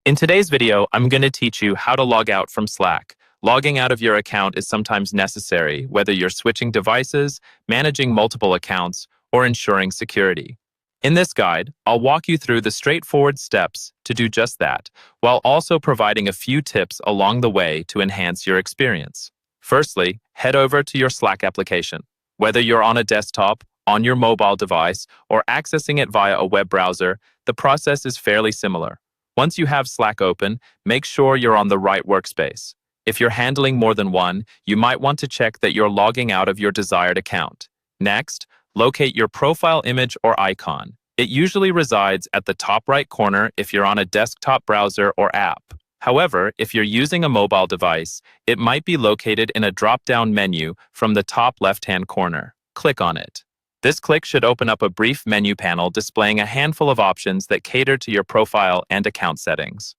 In today's video, I'm going to teach you how to log out from Slack. Logging out of your account is sometimes necessary, whether you're switching devices, managing multiple accounts, or ensuring security. In this guide, I'll walk you through the straightforward steps to do just that, while also providing a few tips along the way to enhance your experience. Firstly, head over to your Slack application. Whether you're on a desktop, on your mobile device, or accessing it via a web browser, the process is fairly similar. Once you have Slack open, make sure you're on the right workspace. If you're handling more than one, you might want to check that you're logging out of your desired account. Next, locate your profile image or icon. It usually resides at the top right corner if you're on a desktop browser or app. However, if you're using a mobile device, it might be located in a drop-down menu from the top left-hand corner. Click on it. This click should open up a brief menu panel displaying a handful of options that cater to your profile and account settings.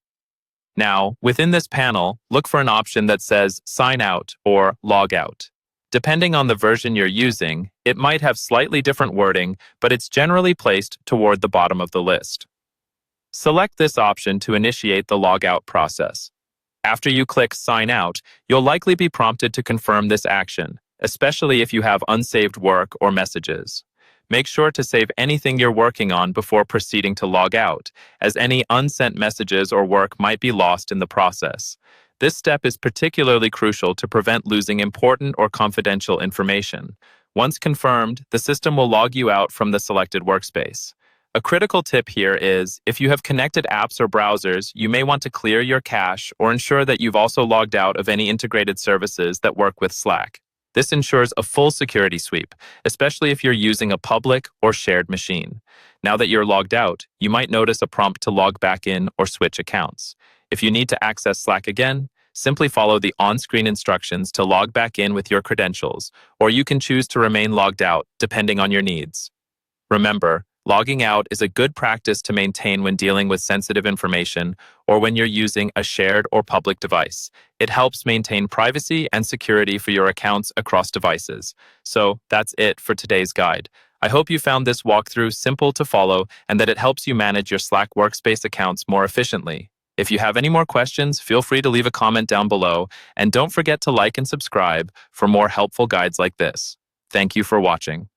Now, within this panel, look for an option that says Sign Out or Log Out. Depending on the version you're using, it might have slightly different wording, but it's generally placed toward the bottom of the list. Select this option to initiate the logout process. After you click Sign Out, you'll likely be prompted to confirm this action, especially if you have unsaved work or messages. Make sure to save anything you're working on before proceeding to log out, as any unsent messages or work might be lost in the process. This step is particularly crucial to prevent losing important or confidential information. Once confirmed, the system will log you out from the selected workspace. A critical tip here is, if you have connected apps or browsers, you may want to clear your cache or ensure that you've also logged out of any integrated services that work with Slack. This ensures a full security sweep, especially if you're using a public or shared machine. Now that you're logged out, you might notice a prompt to log back in or switch accounts. If you need to access Slack again, simply follow the on-screen instructions to log back in with your credentials, or you can choose to remain logged out depending on your needs. Remember, logging out is a good practice to maintain when dealing with sensitive information or when you're using a shared or public device. It helps maintain privacy and security for your accounts across devices. So that's it for today's guide. I hope you found this walkthrough simple to follow and that it helps you manage your Slack workspace accounts more efficiently. If you have any more questions, feel free to leave a comment down below, and don't forget to like and subscribe for more helpful guides like this. Thank you for watching.